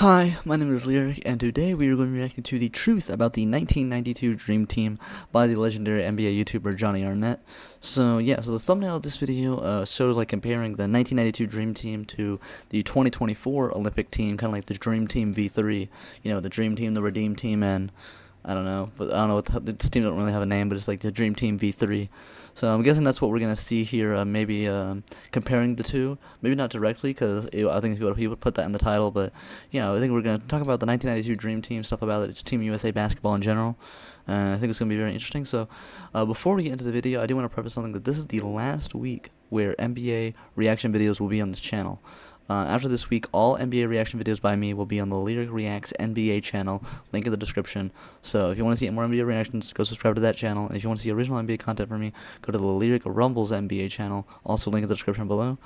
Hi, my name is Lyric, and today we are going to be reacting to the truth about the 1992 Dream Team by the legendary NBA YouTuber Jonny Arnett. So the thumbnail of this video showed like comparing the 1992 Dream Team to the 2024 Olympic team, kind of like the Dream Team V3. You know, the Dream Team, the Redeem Team, and I don't know what this team don't really have a name, but it's like the Dream Team V3. So I'm guessing that's what we're gonna see here. Maybe comparing the two, maybe not directly, because I think people put that in the title. But I think we're gonna talk about the 1992 Dream Team, stuff about it. It's Team USA basketball in general. I think it's gonna be very interesting. So before we get into the video, I do want to preface something that this is the last week where NBA reaction videos will be on this channel. After this week, all NBA reaction videos by me will be on the Lyric Reacts NBA channel, link in the description. So if you want to see more NBA reactions, go subscribe to that channel. And if you want to see original NBA content from me, go to the Lyric Rumbles NBA channel, also link in the description below.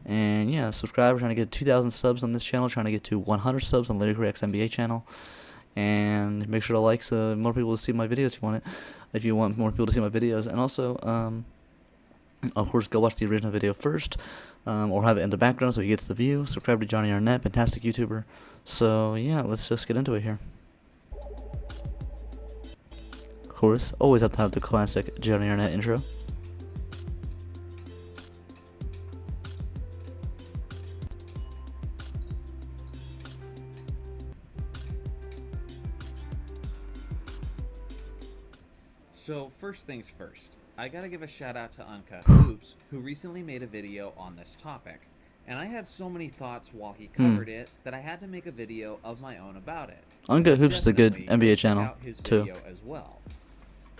And yeah, subscribe. We're trying to get 2,000 subs on this channel, trying to get to 100 subs on the Lyric Reacts NBA channel. And make sure to like so more people to see my videos if you want more people to see my videos. And also, of course, go watch the original video first, or have it in the background so you get to the view. Subscribe to Jonny Arnett, fantastic YouTuber. So yeah, let's just get into it here. Of course, always have to have the classic Jonny Arnett intro. So first things first, I gotta give a shout out to Uncut Hoops, who recently made a video on this topic. And I had so many thoughts while he covered it that I had to make a video of my own about it. Uncut Hoops is a good NBA channel too. As well.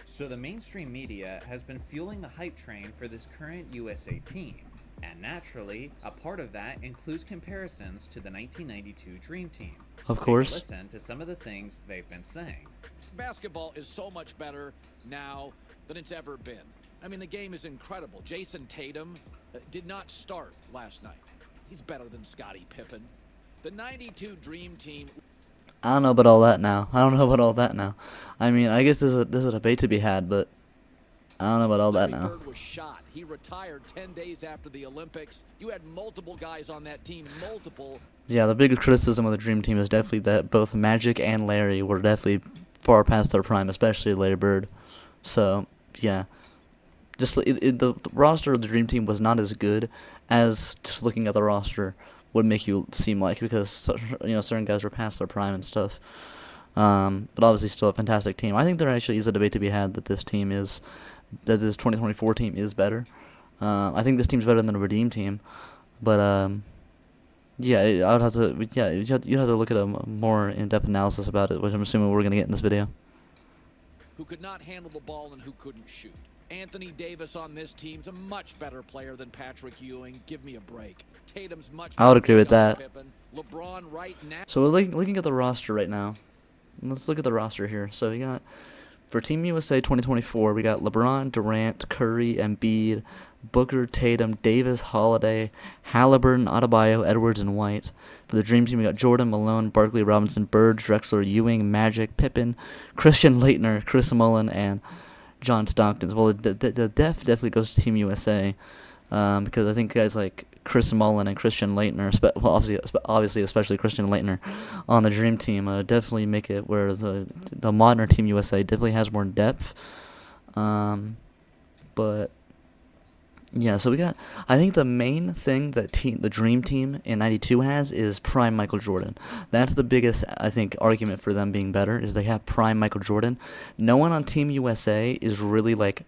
So the mainstream media has been fueling the hype train for this current USA team. And naturally, a part of that includes comparisons to the 1992 Dream Team. Of course. Listen to some of the things they've been saying. Basketball is so much better now than it's ever been. I mean, the game is incredible. Jason Tatum did not start last night. He's better than Scottie Pippen. The 92 Dream Team. I don't know about all that now. I mean, I guess there's a debate to be had, but I don't know about all that now. Bird was shot. He retired 10 days after the Olympics. You had multiple guys on that team, Yeah, the biggest criticism of the Dream Team is definitely that both Magic and Larry were definitely far past their prime, especially Larry Bird. So, yeah. Just the roster of the Dream Team was not as good as just looking at the roster would make you seem like, because certain guys were past their prime and stuff. But obviously still a fantastic team. I think there actually is a debate to be had that this 2024 team is better. I think this team's better than the Redeem team, but yeah, you'd have to look at a more in-depth analysis about it, which I'm assuming we're gonna get in this video. who could not handle the ball and who couldn't shoot. Anthony Davis on this team's a much better player than Patrick Ewing. Give me a break. Tatum's much better. I would agree with that. LeBron right now. So we're looking at the roster right now. Let's look at the roster here. So we got, for Team USA 2024, we got LeBron, Durant, Curry, Embiid, Booker, Tatum, Davis, Holiday, Halliburton, Adebayo, Edwards, and White. For the Dream Team, we got Jordan, Malone, Barkley, Robinson, Bird, Drexler, Ewing, Magic, Pippen, Christian Laettner, Chris Mullin, and John Stockton. Well, the def definitely goes to Team USA, because I think guys like Chris Mullin and Christian Laettner, obviously especially Christian Laettner, on the Dream Team definitely make it where the modern Team USA definitely has more depth. But yeah, so we got, I think the main thing that the Dream Team in '92 has is prime Michael Jordan. That's the biggest, I think, argument for them being better, is they have prime Michael Jordan. No one on Team USA is really like,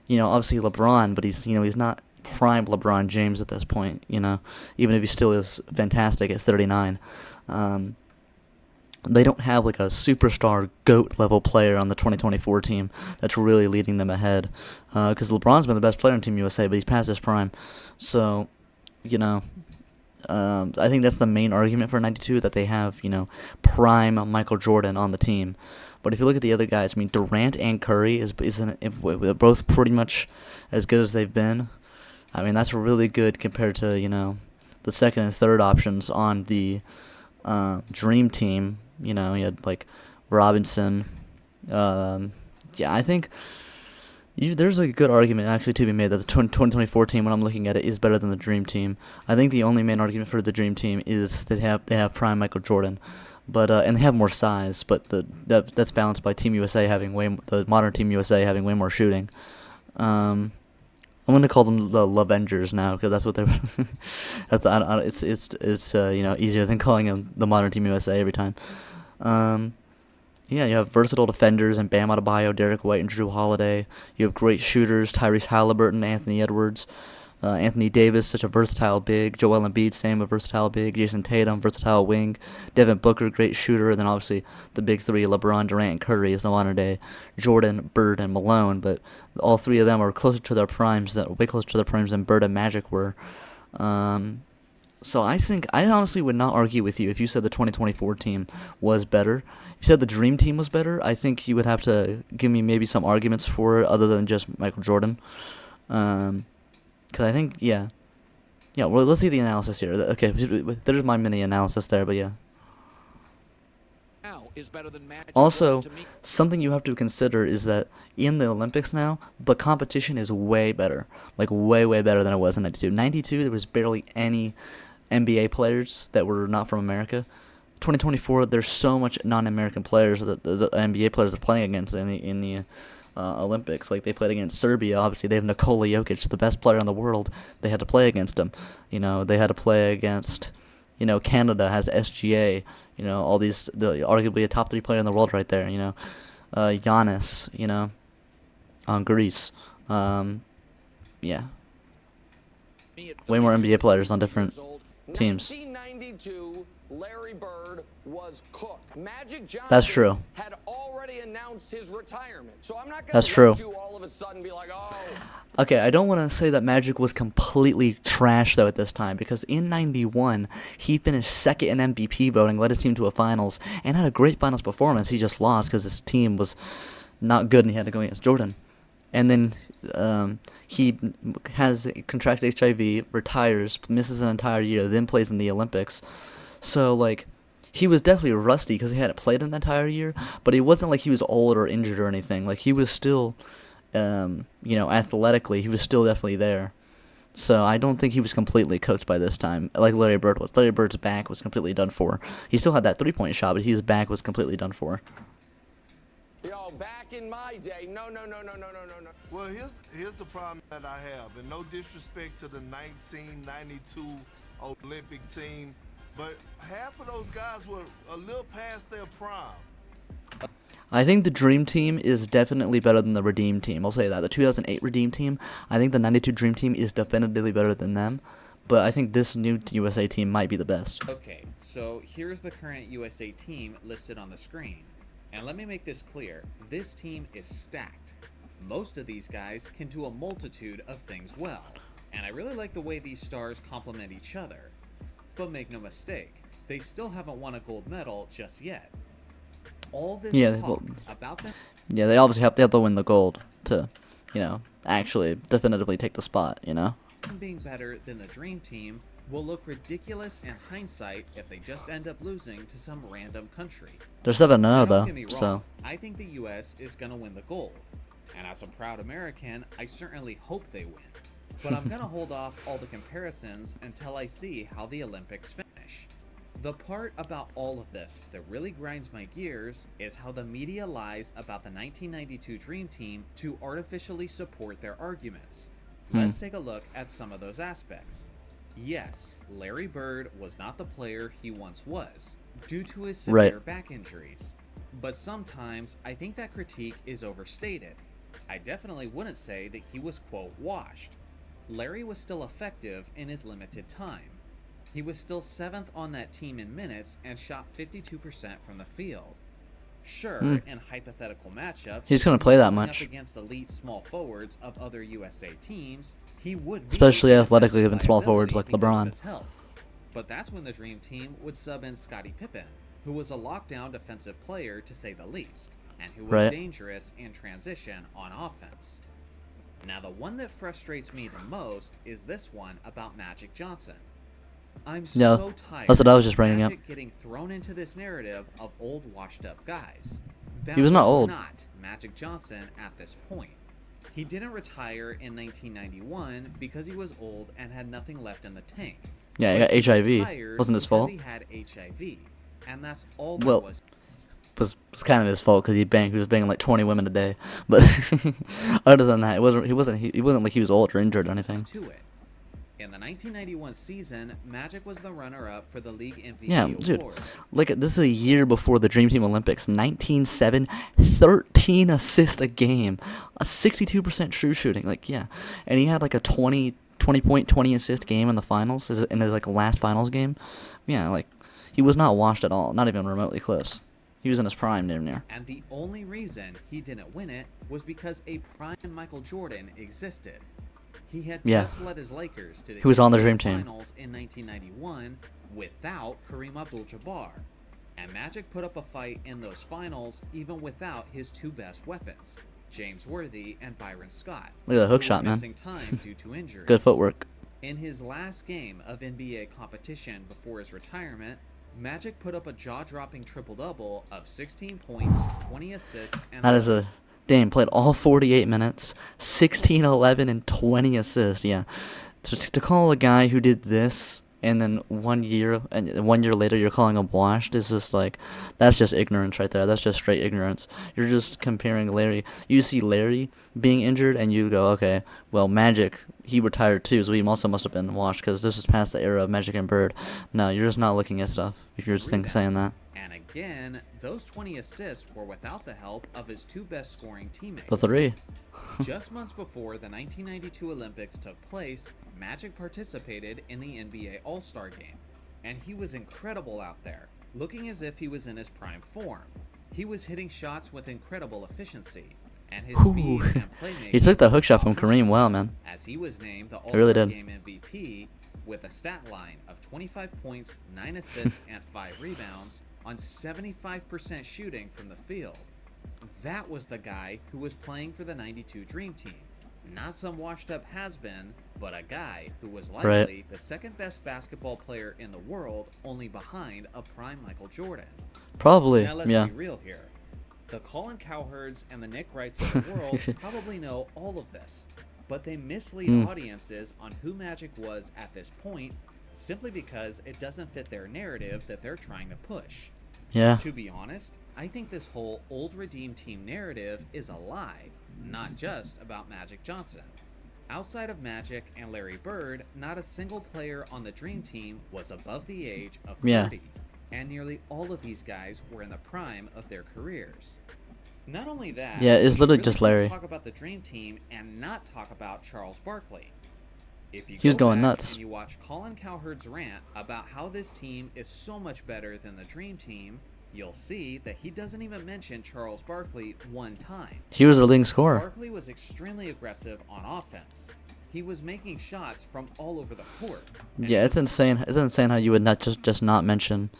obviously LeBron, but he's not prime LeBron James at this point, even if he still is fantastic at 39. They don't have like a superstar GOAT level player on the 2024 team that's really leading them ahead, because LeBron's been the best player on Team USA, but he's past his prime. So, I think that's the main argument for '92, that they have, prime Michael Jordan on the team. But if you look at the other guys, I mean, Durant and Curry they're both pretty much as good as they've been. I mean, that's really good compared to, the second and third options on the Dream Team. You had like Robinson. I think there's a good argument actually to be made that the 2024 team, when I'm looking at it, is better than the Dream Team. I think the only main argument for the Dream Team is they have prime Michael Jordan. but and they have more size, but that's balanced by Team USA having the modern Team USA having way more shooting. I'm gonna call them the Lavengers now because that's what they're. It's easier than calling them the modern Team USA every time. Yeah, you have versatile defenders and Bam Adebayo, Derek White, and Drew Holiday. You have great shooters, Tyrese Halliburton, Anthony Edwards, Anthony Davis, such a versatile big. Joel Embiid, same a versatile big. Jason Tatum, versatile wing. Devin Booker, great shooter. And then obviously the big three, LeBron, Durant, and Curry is the modern day Jordan, Bird, and Malone. But all three of them are closer to their primes, way closer to their primes than Bird and Magic were. So I honestly would not argue with you if you said the 2024 team was better. If you said the Dream Team was better, I think you would have to give me maybe some arguments for it other than just Michael Jordan. Because I think, yeah, well, let's see the analysis here. Okay, there's my mini analysis there, but yeah. Now is better than Magic. Also, something you have to consider is that in the Olympics now, the competition is way better. Like, way, way better than it was in 92. 92, there was barely any NBA players that were not from America. 2024, there's so much non-American players that the NBA players are playing against in the Olympics. Like, they played against Serbia. Obviously, they have Nikola Jokic, the best player in the world. They had to play against him. They had to play against, Canada has SGA. All these, arguably a top 3 player in the world right there. Giannis. On Greece. Yeah. Way more NBA players on different teams. 1992, Larry Bird was cooked. Magic Johnson That's true. had already announced his retirement. So I'm not That's going to true. let you all of a sudden be like, oh. Okay, I don't want to say that Magic was completely trash, though, at this time, because in 91, he finished second in MVP voting, led his team to a finals, and had a great finals performance. He just lost because his team was not good and he had to go against Jordan. And then he contracts HIV, retires, misses an entire year, then plays in the Olympics. So, like, he was definitely rusty because he hadn't played an entire year, but it wasn't like he was old or injured or anything. Like, he was still, athletically, he was still definitely there. So I don't think he was completely cooked by this time, like Larry Bird was. Larry Bird's back was completely done for. He still had that three-point shot, but his back was completely done for. Yo, back in my day, no. Well, here's the problem that I have, and no disrespect to the 1992 Olympic team, but half of those guys were a little past their prime. I think the Dream Team is definitely better than the Redeem Team. I'll say that. The 2008 Redeem Team, I think the 92 Dream Team is definitively better than them, but I think this new USA team might be the best. Okay, so here's the current USA team listed on the screen. And let me make this clear, this team is stacked. Most of these guys can do a multitude of things well, and I really like the way these stars complement each other. But make no mistake, they still haven't won a gold medal just yet. All this talk about them... Yeah, they obviously have to win the gold to, actually definitively take the spot, being better than the Dream Team will look ridiculous in hindsight if they just end up losing to some random country. They're 7-0 Don't though, get me wrong, so I think the US is going to win the gold. And as a proud American, I certainly hope they win. But I'm going to hold off all the comparisons until I see how the Olympics finish. The part about all of this that really grinds my gears is how the media lies about the 1992 Dream Team to artificially support their arguments. Let's take a look at some of those aspects. Yes, Larry Bird was not the player he once was, due to his severe back injuries. But sometimes I think that critique is overstated. I definitely wouldn't say that he was, quote, washed. Larry was still effective in his limited time. He was still 7th on that team in minutes and shot 52% from the field. Sure, in hypothetical matchups, he's going to play that much. Up against elite small forwards of other USA teams, he would be especially athletically given small forwards like LeBron. But that's when the Dream Team would sub in Scottie Pippen, who was a lockdown defensive player to say the least, and who was dangerous in transition on offense. Now the one that frustrates me the most is this one about Magic Johnson. I'm so tired that's what I was just bringing of up. Magic getting thrown into this narrative of old washed up guys. That He was not old. Not Magic Johnson at this point. He didn't retire in 1991 because he was old and had nothing left in the tank. Yeah, he got HIV. Wasn't his fault. He had HIV. and that's all there Well, was kind of his fault because he was banging like 20 women a day. But other than that, he wasn't like he was old or injured or anything. to it. In the 1991 season, Magic was the runner-up for the league MVP Yeah, dude. award. Like, this is a year before the Dream Team Olympics. 19-7, 13 assists a game, a 62% true shooting. Like, yeah, and he had like a 20 point, 20 assist game in the finals, in his like last finals game. Yeah, like, he was not washed at all, not even remotely close. He was in his prime near. And the only reason he didn't win it was because a prime Michael Jordan existed. He had just led his Lakers to the He was on the Dream Team. Finals in 1991 without Kareem Abdul-Jabbar. And Magic put up a fight in those finals even without his two best weapons, James Worthy and Byron Scott. Look at the hook who shot, were man. missing time due to injuries. Good footwork. In his last game of NBA competition before his retirement, Magic put up a jaw-dropping triple-double of 16 points, 20 assists, and That is a... Damn, played all 48 minutes, 16, 11, and 20 assists. Yeah, to call a guy who did this and then 1 year later you're calling him washed is just like, that's just ignorance right there. That's just straight ignorance. You're just comparing Larry. You see Larry being injured and you go, okay, well, Magic, he retired too, so he also must have been washed because this is past the era of Magic and Bird. No, you're just not looking at stuff if you're just saying that. And again, those 20 assists were without the help of his two best scoring teammates. The three. Just months before the 1992 Olympics took place, Magic participated in the NBA All-Star Game, and he was incredible out there, looking as if he was in his prime form. He was hitting shots with incredible efficiency, and his speed and playmaking. He took the hook shot from Kareem well, man. As he was named the He really All-Star did. Game MVP with a stat line of 25 points, 9 assists, and 5 rebounds on 75% shooting from the field. That was the guy who was playing for the 92 Dream Team. Not some washed-up has-been, but a guy who was likely the second best basketball player in the world, only behind a prime Michael Jordan. Probably, Now let's yeah. be real here. The Colin Cowherds and the Nick Wrights of the world probably know all of this, but they mislead audiences on who Magic was at this point simply because it doesn't fit their narrative that they're trying to push. Yeah. To be honest, I think this whole old Redeem Team narrative is a lie, not just about Magic Johnson. Outside of Magic and Larry Bird, not a single player on the Dream Team was above the age of 30, Yeah. and nearly all of these guys were in the prime of their careers. Not only that, Yeah, it's we literally really just can't Larry. talk about the Dream Team and not talk about Charles Barkley. If you He was go going back nuts. and you watch Colin Cowherd's rant about how this team is so much better than the Dream Team, you'll see that he doesn't even mention Charles Barkley one time. He was the leading scorer. Barkley was extremely aggressive on offense. He was making shots from all over the court. and Yeah, he it's insane. It's insane how you would not just not mention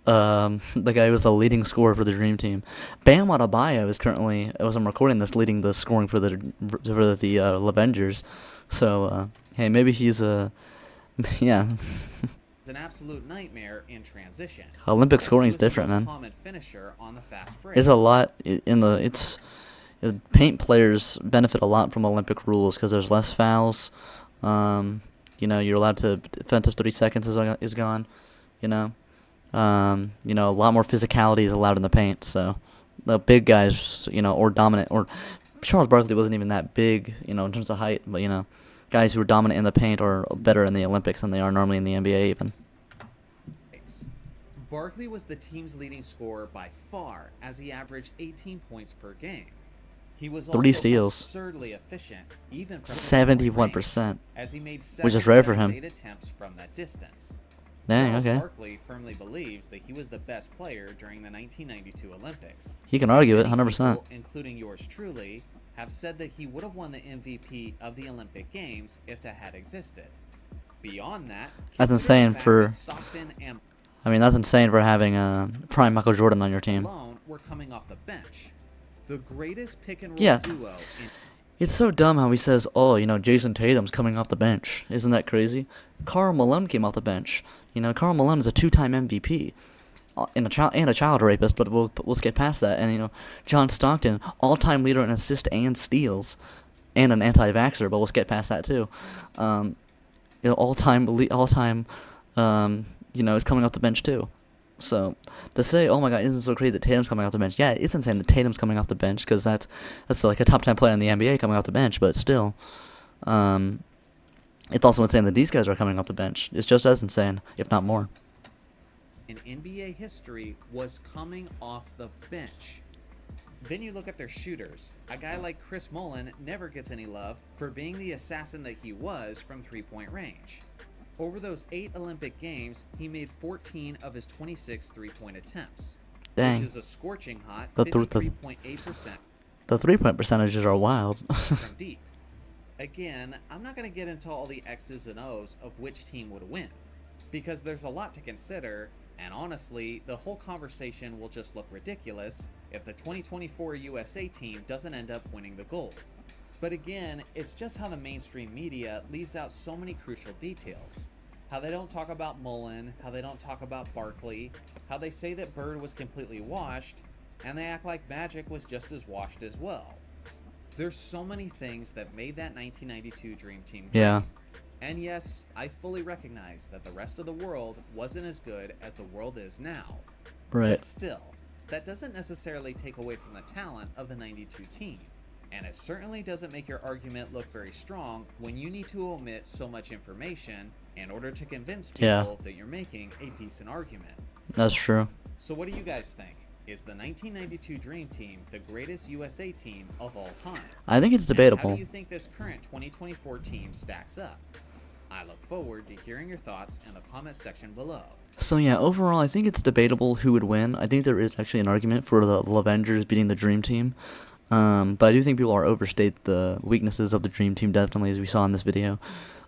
the guy who was the leading scorer for the Dream Team. Bam Adebayo is currently, as I'm recording this, leading the scoring for the Avengers. So hey, maybe he's yeah. was an absolute nightmare in transition. Olympic As he scoring is was the different, most man. common finisher on the fast break. There's a lot in the paint players benefit a lot from Olympic rules because there's less fouls. You're allowed to defensive 30 seconds is gone. A lot more physicality is allowed in the paint. So the big guys, or dominant, or Charles Barkley wasn't even that big, in terms of height, but guys who are dominant in the paint are better in the Olympics than they are normally in the NBA even. Barkley was the team's leading scorer by far, as he averaged 18 points per game. He was 30 also steals. absurdly efficient, even from 71%, as he made which is 7 rare for of his him. 8 attempts from that distance. Dang, Charles okay. Barkley firmly believes that he was the best player during the 1992 Olympics. He can argue it, Many 100%. people, including yours truly, have said that he would have won the MVP of the Olympic Games if that had existed. Beyond that, That's consider the insane fact for- that Stockton and That's insane for having prime Michael Jordan on your team. Malone were coming off the bench. The greatest pick and roll Yeah. duo in It's so dumb how he says, Jason Tatum's coming off the bench. Isn't that crazy? Karl Malone came off the bench. Karl Malone is a 2-time MVP. And a child rapist, but we'll skip past that. And, John Stockton, all-time leader in assists and steals. And an anti-vaxxer, but we'll skip past that too. All-time, is coming off the bench too. So to say, oh my God, isn't it so crazy that Tatum's coming off the bench? Yeah, it's insane that Tatum's coming off the bench because that's like a top 10 player in the NBA coming off the bench. But still, it's also insane that these guys are coming off the bench. It's just as insane, if not more. In NBA history was coming off the bench. Then you look at their shooters. A guy like Chris Mullin never gets any love for being the assassin that he was from three-point range. Over those 8 Olympic Games, he made 14 of his 26 three-point attempts, Dang. which is a scorching hot The 53.8% The 3-point percentages are wild. from deep. Again, I'm not going to get into all the X's and O's of which team would win, because there's a lot to consider, and honestly, the whole conversation will just look ridiculous if the 2024 USA team doesn't end up winning the gold. But again, it's just how the mainstream media leaves out so many crucial details. How they don't talk about Mullin, how they don't talk about Barkley, how they say that Bird was completely washed, and they act like Magic was just as washed as well. There's so many things that made that 1992 Dream Team great. Yeah. And yes, I fully recognize that the rest of the world wasn't as good as the world is now. Right. But still, that doesn't necessarily take away from the talent of the 92 team. And it certainly doesn't make your argument look very strong when you need to omit so much information in order to convince people that you're making a decent argument. That's true. So what do you guys think? Is the 1992 Dream Team the greatest USA team of all time? I think it's And how debatable. do you think this current 2024 team stacks up? I look forward to hearing your thoughts in the comment section below. So yeah, overall, I think it's debatable who would win. I think there is actually an argument for the Avengers beating the Dream Team. But I do think people are overstate the weaknesses of the Dream Team, definitely, as we saw in this video.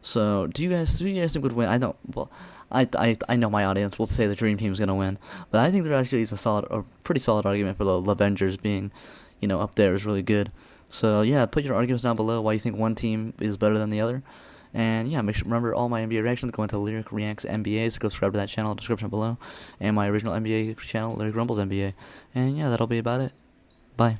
So, do you guys think would win? I don't. Well, I know my audience will say the Dream Team's gonna win, but I think there actually is a pretty solid argument for the Avengers being, up there is really good. So yeah, put your arguments down below why you think one team is better than the other. And yeah, remember all my NBA reactions go into Lyric Reacts NBA, so go subscribe to that channel, description below, and my original NBA channel, Lyric Rumbles NBA. And yeah, that'll be about it. Bye.